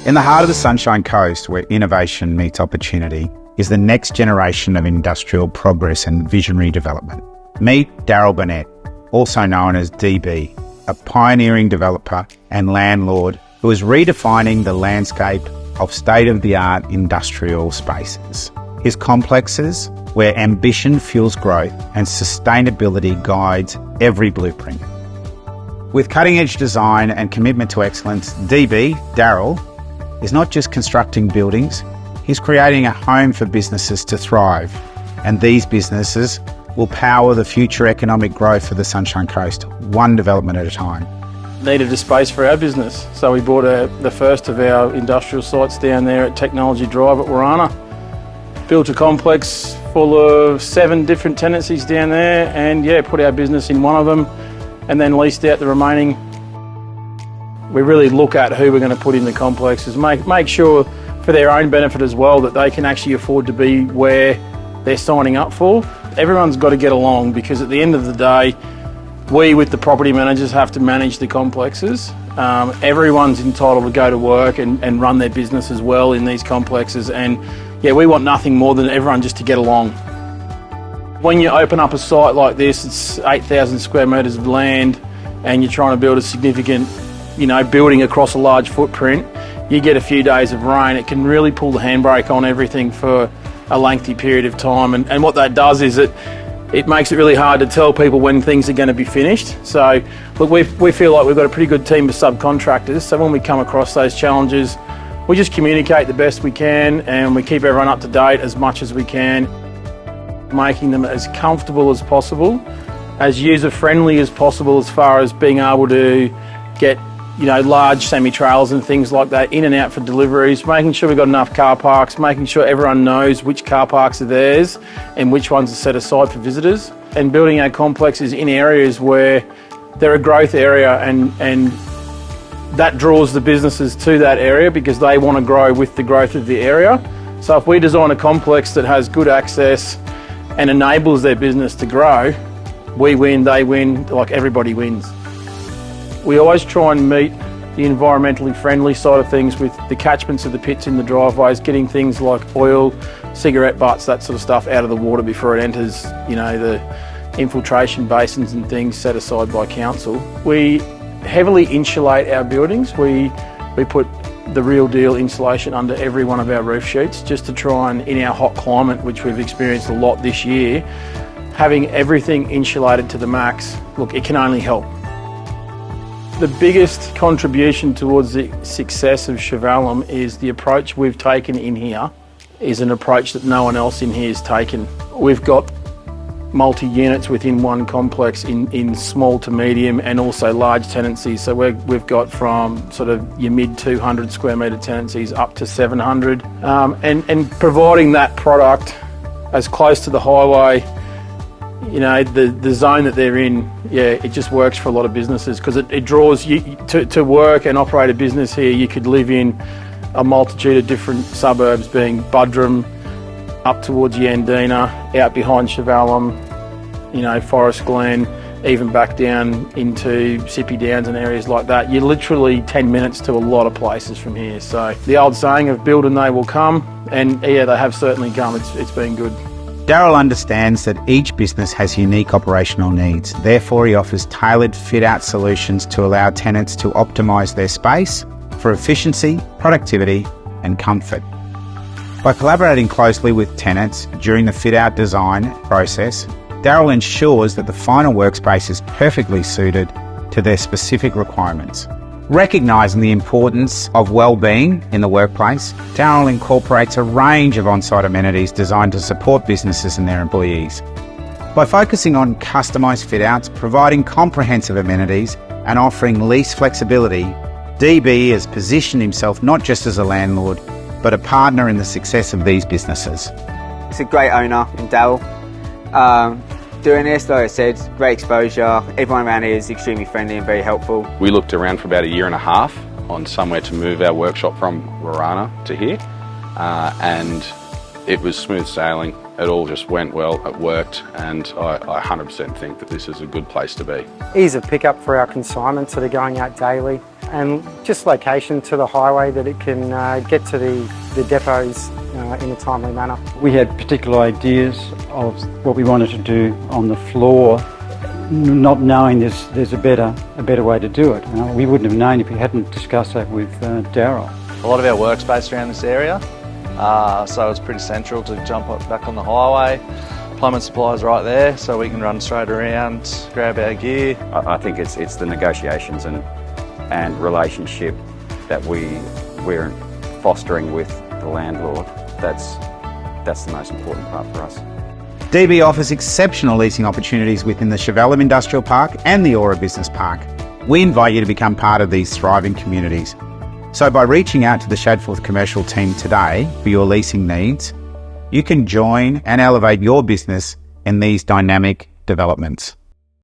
In the heart of the Sunshine Coast, where innovation meets opportunity, is the next generation of industrial progress and visionary development. Meet Daryl Burnett, also known as DB, a pioneering developer and landlord who is redefining the landscape of state-of-the-art industrial spaces. His complexes, where ambition fuels growth and sustainability guides every blueprint. With cutting-edge design and commitment to excellence, Daryl, is not just constructing buildings, he's creating a home for businesses to thrive. And these businesses will power the future economic growth of the Sunshine Coast, one development at a time. Needed a space for our business, so we bought the first of our industrial sites down there at Technology Drive at Warana. Built a complex full of 7 different tenancies down there, and put our business in one of them and then leased out the remaining. We really look at who we're going to put in the complexes, make sure for their own benefit as well that they can actually afford to be where they're signing up for. Everyone's got to get along, because at the end of the day, we with the property managers have to manage the complexes. Everyone's entitled to go to work and run their business as well in these complexes, and we want nothing more than everyone just to get along. When you open up a site like this, it's 8,000 square metres of land, and you're trying to build a significant building across a large footprint, you get a few days of rain, it can really pull the handbrake on everything for a lengthy period of time. And what that does is it makes it really hard to tell people when things are going to be finished. So, look, we feel like we've got a pretty good team of subcontractors, so when we come across those challenges, we just communicate the best we can, and we keep everyone up to date as much as we can, making them as comfortable as possible, as user-friendly as possible, as far as being able to get large semi-trailers and things like that in and out for deliveries, making sure we've got enough car parks, making sure everyone knows which car parks are theirs and which ones are set aside for visitors, and building our complexes in areas where they're a growth area, and that draws the businesses to that area because they want to grow with the growth of the area. So if we design a complex that has good access and enables their business to grow, we win, they win, like everybody wins. We always try and meet the environmentally friendly side of things with the catchments of the pits in the driveways, getting things like oil, cigarette butts, that sort of stuff out of the water before it enters, the infiltration basins and things set aside by council. We heavily insulate our buildings. We put the real deal insulation under every one of our roof sheets, just to try and, in our hot climate, which we've experienced a lot this year, having everything insulated to the max, look, it can only help. The biggest contribution towards the success of Chevallum is the approach we've taken in here is an approach that no one else in here has taken. We've got multi-units within one complex in small to medium and also large tenancies. So we've got from sort of your mid 200 square metre tenancies up to 700. And providing that product as close to the highway, the zone that they're in, it just works for a lot of businesses, because it draws you to work and operate a business here. You could live in a multitude of different suburbs, being Buderim, up towards Yandina, out behind Chevallum, Forest Glen, even back down into Sippy Downs and areas like that. You're literally 10 minutes to a lot of places from here. So the old saying of build and they will come, and they have certainly come. It's been good. Daryl understands that each business has unique operational needs. Therefore, he offers tailored fit-out solutions to allow tenants to optimise their space for efficiency, productivity and comfort. By collaborating closely with tenants during the fit-out design process, Daryl ensures that the final workspace is perfectly suited to their specific requirements. Recognising the importance of well-being in the workplace, Daryl incorporates a range of on-site amenities designed to support businesses and their employees. By focusing on customised fit-outs, providing comprehensive amenities and offering lease flexibility, DB has positioned himself not just as a landlord, but a partner in the success of these businesses. It's a great owner in Daryl. Doing this, like I said, great exposure. Everyone around here is extremely friendly and very helpful. We looked around for about 1.5 years on somewhere to move our workshop from Warana to here, and it was smooth sailing. It all just went well, it worked, and I 100% think that this is a good place to be. Ease of pickup for our consignments that are going out daily. and just location to the highway, that it can get to the depots in a timely manner. We had particular ideas of what we wanted to do on the floor, not knowing there's a better way to do it. We wouldn't have known if we hadn't discussed that with Darryl. A lot of our work's based around this area, so it's pretty central to jump back on the highway. Plumbing supplies right there, so we can run straight around, grab our gear. I think it's the negotiations and relationship that we're fostering with the landlord. That's the most important part for us. DB offers exceptional leasing opportunities within the Chevallum Industrial Park and the Aura Business Park. We invite you to become part of these thriving communities. So by reaching out to the Shadforth commercial team today for your leasing needs, you can join and elevate your business in these dynamic developments.